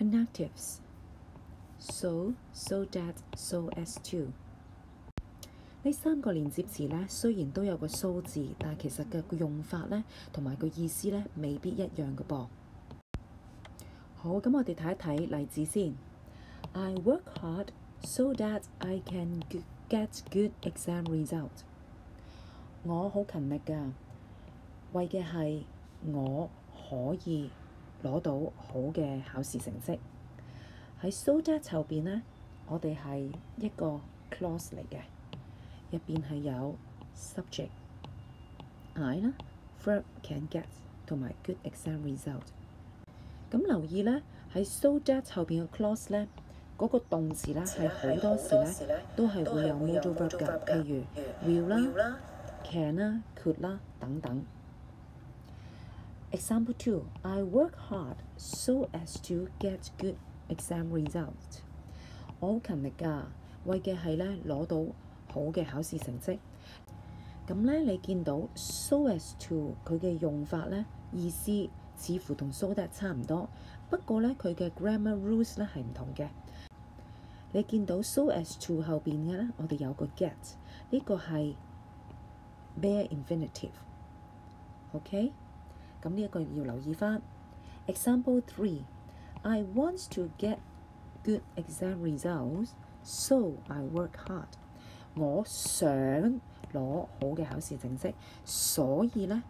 connectives. So that, so as to。呢三個連接詞呢，雖然都有個數字，但係其實嘅用法呢，同埋個意思呢，未必一樣嘅噃。好，咁我哋睇一睇例子先。I work hard so that I can get good exam result。我好勤力㗎，為嘅係我可以攞到好嘅考試成績。喺 so that 後邊呢，我哋係一個 clause 嚟嘅，入邊係有 subject I 啦 verb can get 同埋 good exam result。咁留意呢，喺 so that 後邊嘅 clause 呢，嗰個動詞呢係好多時呢都係會有 modal verb 㗎，譬如 will 啦、can 啦、could 啦等等。Example 2 I work hard so as to get good exam result。我好勤力㗎，為嘅係呢攞到好嘅考試成績。咁呢，你見到 so as to 佢嘅用法呢，意思似乎同 so that 差唔多，不過呢，佢嘅 grammar rules 呢係唔同嘅。你見到 so as to 後邊嘅呢，我哋有個 get， 呢個係 bare infinitive。OK， 咁呢一個要留意翻。Example 3 I want to get good exam results, so I work hard。我想攞好嘅考試成績，所以呢，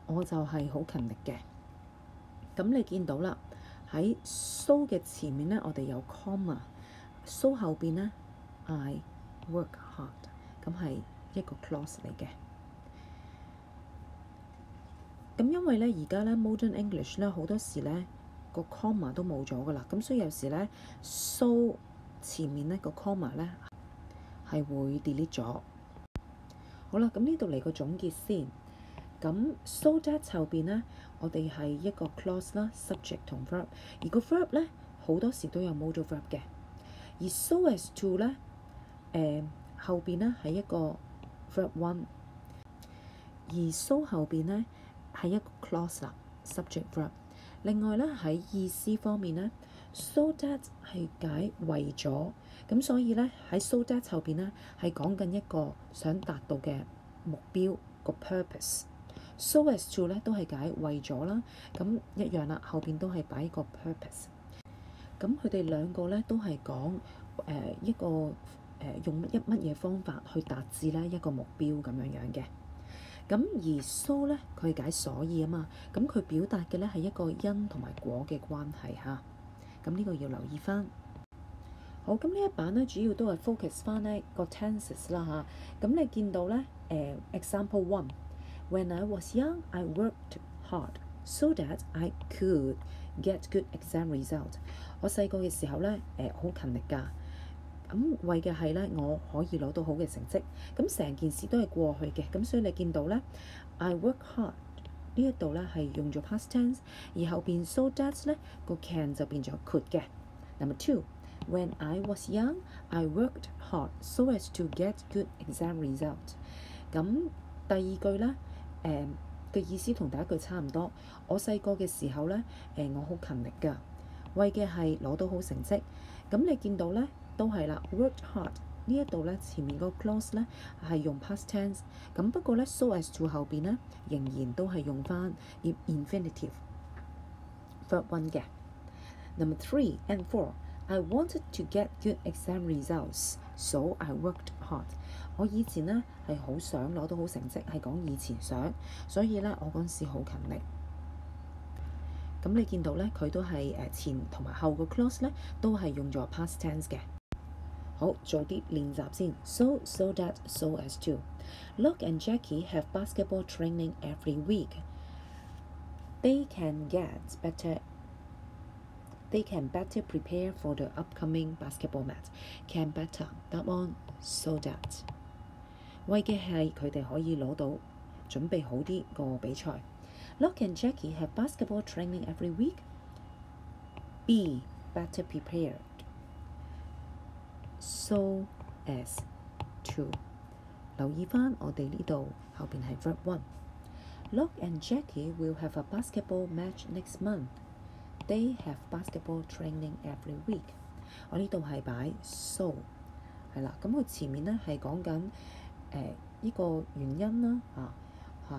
我就係好勤力嘅。咁你見到啦，喺 so 嘅前面呢，我哋有 comma，so 後邊呢 I work hard， 咁係一個 clause 嚟嘅。咁因為呢，而家呢 modern English 呢，好多時呢個 comma 都冇咗噶啦，咁所以有時呢 so 前面呢個 comma 呢係會 delete 咗。好啦，咁呢度嚟個總結先。咁 so that 後邊呢，我哋係一個 clause 啦 ，subject 同 verb， 而個 verb 呢，好多時都有 modal verb 嘅。而 so as to 呢，後邊呢係一個 verb one， 而 so 後邊呢係一個 clause 啦 ，subject verb。另外呢，喺意思方面呢 so that 係解為咗，咁所以呢，喺 so that 後邊呢係講緊一個想達到嘅目標個 purpose。so as to 呢都係解為咗啦，咁一樣啦，後邊都係擺一個 purpose。咁佢哋兩個呢都係講一個用乜嘢方法去達至呢一個目標咁樣樣嘅。咁而 so 呢，佢係解所以啊嘛，咁佢表達嘅呢係一個因同埋果嘅關係嚇。咁呢個要留意翻。好，咁呢一版呢，主要都係 focus 翻呢個 tenses 啦嚇。咁你見到呢example 1 When I was young, I worked hard so that I could get good exam result。我細個嘅時候呢，好勤力㗎。咁為嘅係呢，我可以攞到好嘅成績。咁成件事都係過去嘅，咁所以你見到呢 I work hard 呢一度呢係用咗 past tense， 而後邊 so that 呢個 can 就變咗 could 嘅。Number 2 When I was young, I worked hard so as to get good exam result。咁第二句呢，嘅意思同第一句差唔多。我細個嘅時候呢，我好勤力㗎，為嘅係攞到好成績。咁你見到呢，都係啦 ，worked hard 呢一度呢，前面個 clause 呢係用 past tense， 咁不過呢 so as to 後邊呢，仍然都係用翻 infinitive verb one 嘅。Number 3 and 4 I wanted to get good exam results, so I worked hard。我以前呢係好想攞到好成績，係講以前想，所以呢，我嗰陣時好勤力。咁你見到呢，佢都係前同埋後個 clause 呢，都係用咗 past tense 嘅。好，做啲練習先。So that, so as to. Luke and Jackie have basketball training every week. They can better prepare for the upcoming basketball match. Can better 答案 so that。為嘅係佢哋可以攞到準備好啲個比賽。Luke and Jackie have basketball training every week. Be better prepared. So as to。留意翻我哋呢度後邊係 verb one。Luke and Jackie will have a basketball match next month. They have basketball training every week。我呢度係擺 so 係啦，咁佢前面咧係講緊呢個原因啦，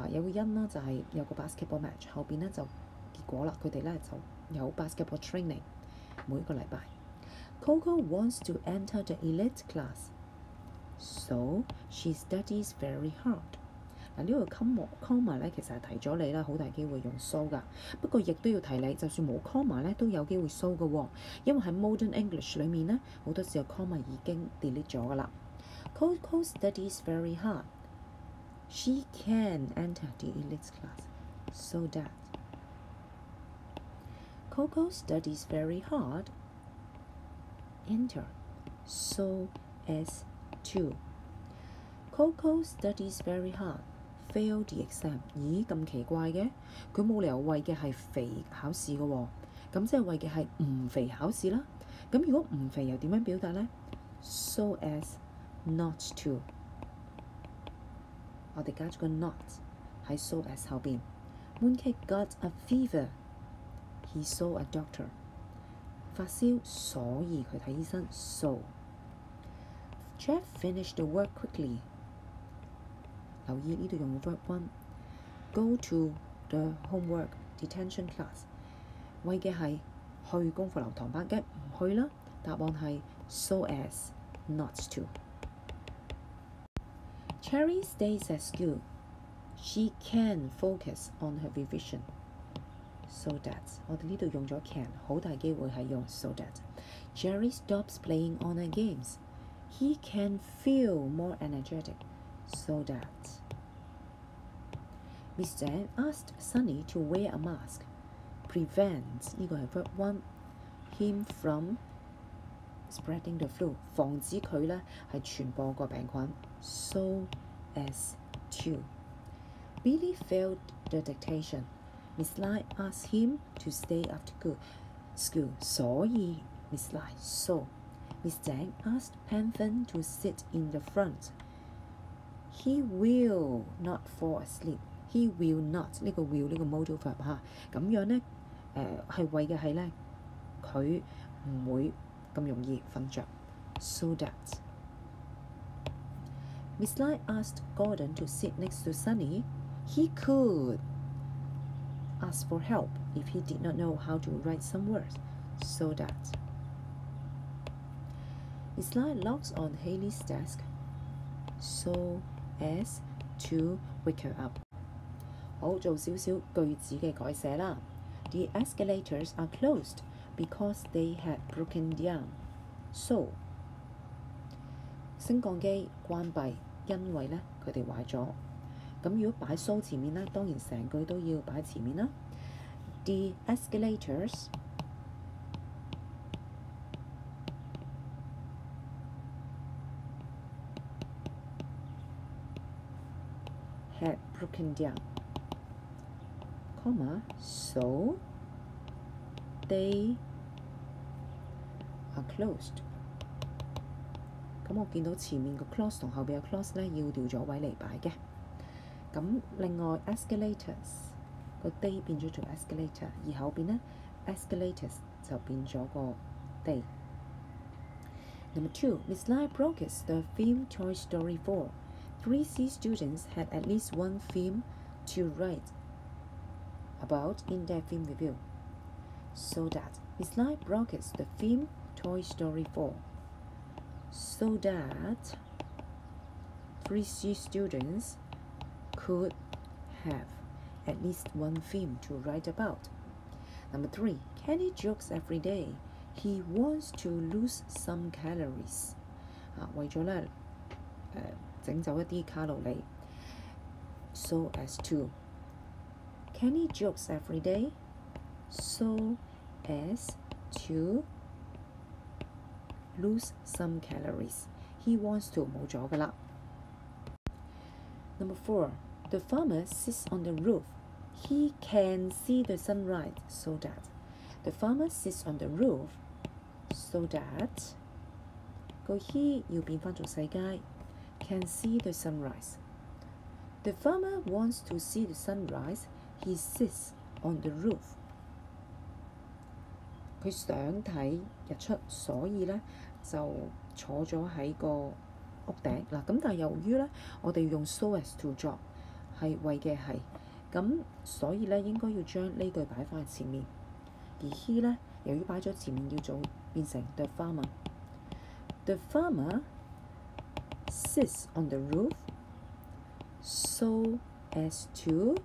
有個因啦，就係有個 basketball match，後邊咧就結果啦，佢哋咧就有 basketball training 每個禮拜。Coco wants to enter the elite class, so she studies very hard。嗱，呢個 comma 咧其實係提咗你啦，好大機會用 so 㗎。不過亦都要提你，就算冇 comma 咧都有機會 so 嘅喎，因為喺 Modern English 裡面咧好多時候 comma 已經 delete 咗㗎啦。Coco studies very hard. She can enter the elite class, so that Coco studies very hard. Enter, so as to Coco studies very hard. Fail the exam。咦，咁奇怪嘅，佢冇理由為嘅係肥考試嘅喎，咁即係為嘅係唔肥考試啦。咁如果唔肥又點樣表達呢？ So as not to。我哋加咗個 not 喺 so as 後邊。Mooncake got a fever. He saw a doctor。發燒，所以佢睇醫生。So Jeff finished the work quickly。留意呢度用 verb 1。Go to the homework detention class。為嘅係去功課留堂班，梗係唔去啦。答案係 so as not to。Cherry stays at school. She can focus on her revision. So that 我哋呢度用咗 can， 好大機會係用 so that。Jerry stops playing online games. He can feel more energetic. So that Miss Zhang asked Sunny to wear a mask. Prevent 呢個係 verb 1 him from spreading the flu， 防止佢咧係傳播個病菌。So as to Billy failed the dictation. Miss Lai asked him to stay after school. 所以 Miss Lai so Miss Zhang asked Panthen to sit in the front. He will not fall asleep. He will not 呢個 will 呢個 modal verb 咁樣咧係為嘅係咧佢唔會咁容易瞓着。So that Miss Lai asked Gordon to sit next to Sunny. He could ask for help if he did not know how to write some words. So that Miss Lai logs on Haley's desk so as to wake her up。好，做少少句子嘅改寫啦。The escalators are closed because they had broken down. So 升降機關閉，因為咧佢哋壞咗。咁如果擺 so 前面咧，當然成句都要擺前面啦。The escalators had broken down, comma, so they are closed。咁我見到前面個 clause 同後邊嘅 clause 咧要調咗位嚟擺嘅。咁另外 escalators 個 day 變咗做 escalator， 而後邊咧 escalators 就變咗個 day。Number 2, Miss Lai broadcast the film Toy Story 4. 3C students had at least one film to write about in their film review. So that Miss Lai broadcast the film Toy Story 4. So that 3C students could have at least one film to write about. Number 3, Kenny jokes every day. He wants to lose some calories. 為咗咧整走一啲卡路里。So as to Kenny jokes every day. So as to lose some calories. He wants to 冇咗㗎啦。Number 4, the farmer sits on the roof. He can see the sunrise. So that the farmer sits on the roof. So that 個 he 要變返做世界。Can see the sunrise. The farmer wants to see the sunrise. He sits on the roof. 佢想睇日出，所以咧就坐咗喺個屋頂嗱。咁但係由於咧我哋用 so as to 作係為嘅係咁，所以咧應該要將呢句擺翻喺前面。而 he 咧由於擺咗前面要做變成 the farmer。The farmer sits on the roof so as to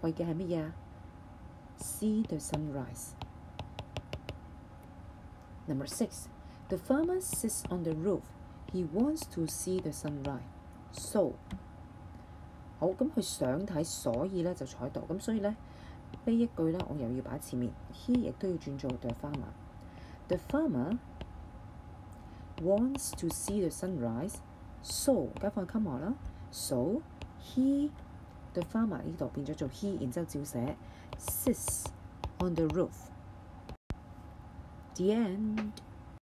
為嘅係乜嘢啊？ See the sunrise. Number 6. The farmer sits on the roof. He wants to see the sunrise. So 好，咁佢想睇，所以咧就坐喺度。咁所以咧呢一句咧我又要擺前面 ，he 亦都要轉做 the farmer。The farmer wants to see the sunrise. So 加翻 comma 啦。So he the farmer 呢度變咗做 he， 然之後照寫 sits on the roof。The end。